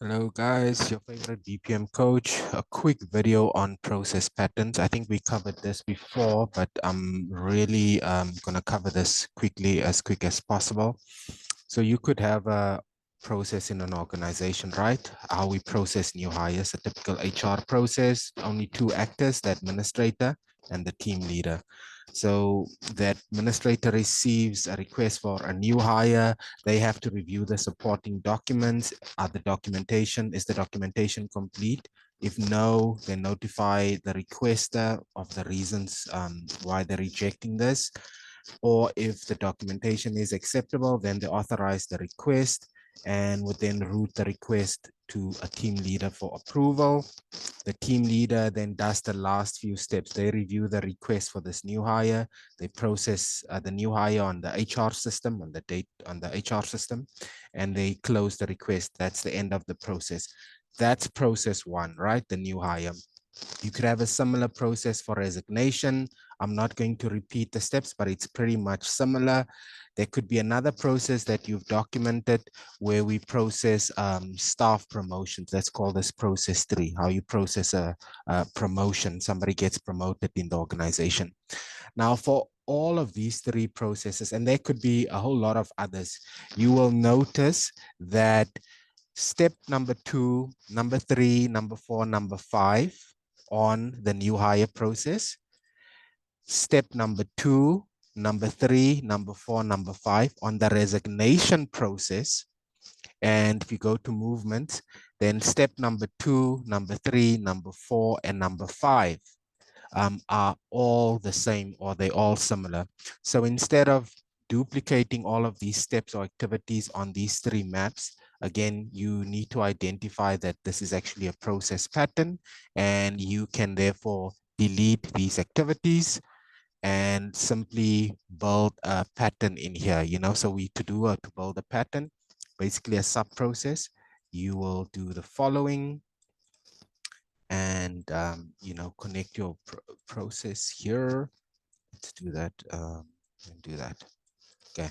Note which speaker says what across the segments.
Speaker 1: Hello guys, your favorite BPM coach. A quick video on process patterns. I think we covered this before, but I'm really going to cover this quickly, as quick as possible. So you could have a process in an organization, right? How we process new hires, a typical HR process, only two actors, the administrator and the team leader. So the administrator receives a request for a new hire. They have to review the supporting documents. Is the documentation complete? If no, they notify the requester of the reasons why they're rejecting this. Or if the documentation is acceptable, then they authorize the request and would then route the request to a team leader for approval. The team leader then does the last few steps. They review the request for this new hire. They process the new hire on the HR system, on the HR system, and they close the request. That's the end of the process. That's process one, right? The new hire. You could have a similar process for resignation. I'm not going to repeat the steps, but it's pretty much similar. There could be another process that you've documented where we process staff promotions. Let's call this process 3, how you process a promotion. Somebody gets promoted in the organization. Now, for all of these 3 processes, and there could be a whole lot of others, you will notice that step number 2, number 3, number 4, number 5 on the new hire process. Step number 2, number 3, number 4, number 5 on the resignation process. And if you go to movement, then step number 2, number 3, number 4, and number 5 are all the same, or they're all similar. So instead of duplicating all of these steps or activities on these 3 maps, again, you need to identify that this is actually a process pattern, and you can therefore delete these activities and simply build a pattern in here. So to build a pattern, basically a sub process, you will do the following, and connect your process here. Let's do that and do that. Okay,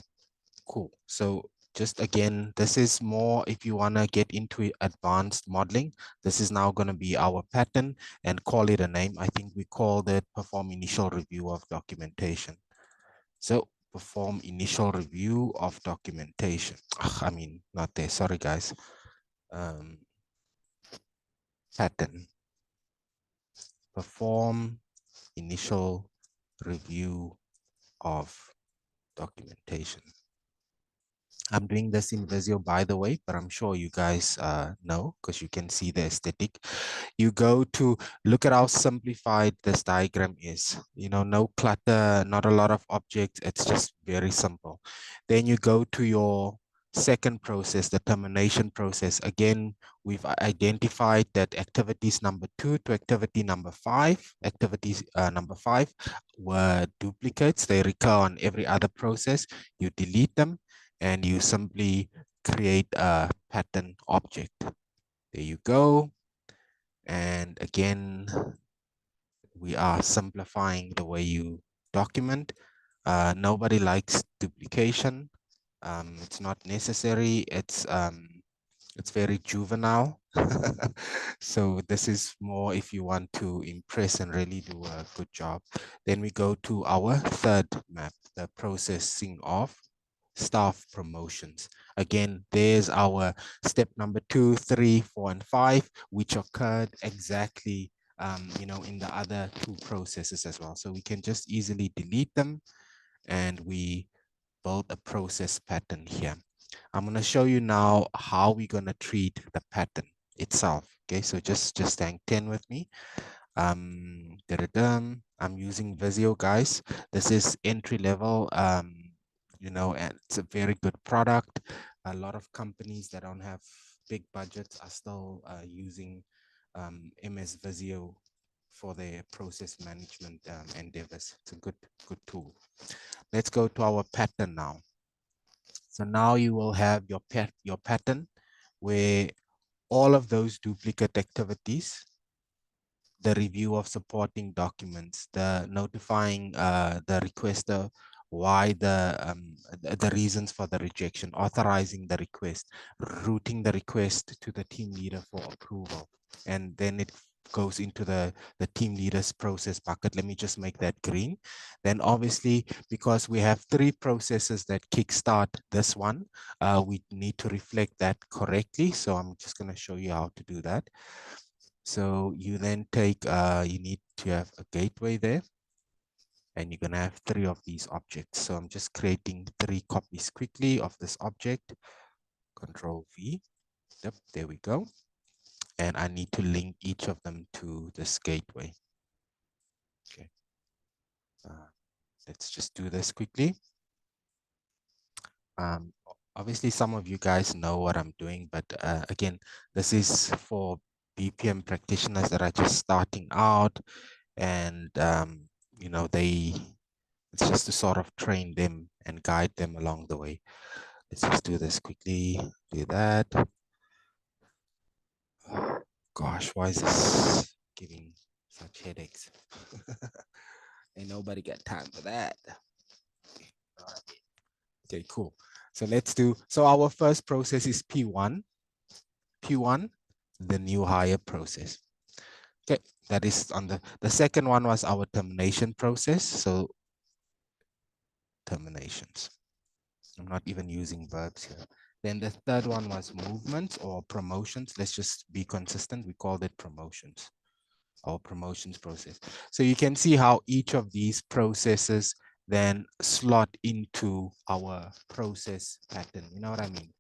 Speaker 1: cool. So just again, this is more if you want to get into advanced modeling. This is now going to be our pattern, and call it a name. I think we called it perform initial review of documentation. So perform initial review of documentation. I mean, not there, sorry guys. Pattern, perform initial review of documentation. I'm doing this in Visio, by the way, but I'm sure you guys know because you can see the aesthetic. You go to look at how simplified this diagram is. No clutter, not a lot of objects. It's just very simple. Then you go to your second process, the termination process. Again, we've identified that activities number 2 to activity number 5, activities number 5 were duplicates. They recur on every other process. You delete them and you simply create a pattern object. There you go. And again, we are simplifying the way you document. Nobody likes duplication. It's not necessary. It's very juvenile. So this is more if you want to impress and really do a good job. Then we go to our third map, the processing of staff promotions. Again, there's our step number 2, 3, 4, and 5, which occurred exactly in the other 2 processes as well. So we can just easily delete them, and we build a process pattern here. I'm going to show you now how we're going to treat the pattern itself. Okay, so just hang 10 with me. I'm using Visio, guys. This is entry level, and it's a very good product. A lot of companies that don't have big budgets are still using MS Visio for their process management endeavors. It's a good tool. Let's go to our pattern now. So now you will have your pattern where all of those duplicate activities, the review of supporting documents, the notifying the requester why the reasons for the rejection, authorizing the request, routing the request to the team leader for approval. And then it goes into the team leader's process bucket. Let me just make that green. Then obviously, because we have 3 processes that kickstart this one, we need to reflect that correctly. So I'm just going to show you how to do that. So you then take, you need to have a gateway there, and you're going to have 3 of these objects. So I'm just creating 3 copies quickly of this object. Control V. Yep, there we go. And I need to link each of them to this gateway. Okay. Let's just do this quickly. Obviously, some of you guys know what I'm doing, but again, this is for BPM practitioners that are just starting out, and you know, it's just to sort of train them and guide them along the way. Let's just do this quickly. Do that. Gosh, why is this giving such headaches? Ain't nobody got time for that. Okay, cool. So let's do, so our first process is P1. P1, the new hire process. Okay, that is on the second one was our termination process. So terminations. I'm not even using verbs here. Then the third one was movements or promotions. Let's just be consistent. We called it promotions, our promotions process. So you can see how each of these processes then slot into our process pattern. You know what I mean?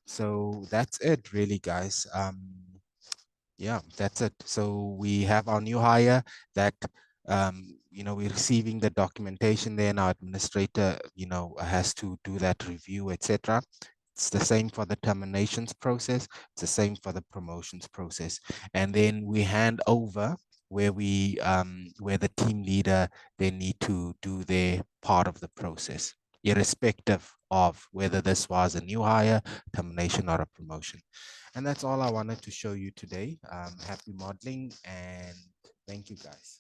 Speaker 1: So that's it really, guys. Yeah, that's it. So we have our new hire that, you know, we're receiving the documentation there. Our administrator, you know, has to do that review, etc. It's the same for the terminations process. It's the same for the promotions process. And then we hand over where we, where the team leader, they need to do their part of the process, irrespective of whether this was a new hire, termination, or a promotion. And that's all I wanted to show you today. Happy modeling, and thank you guys.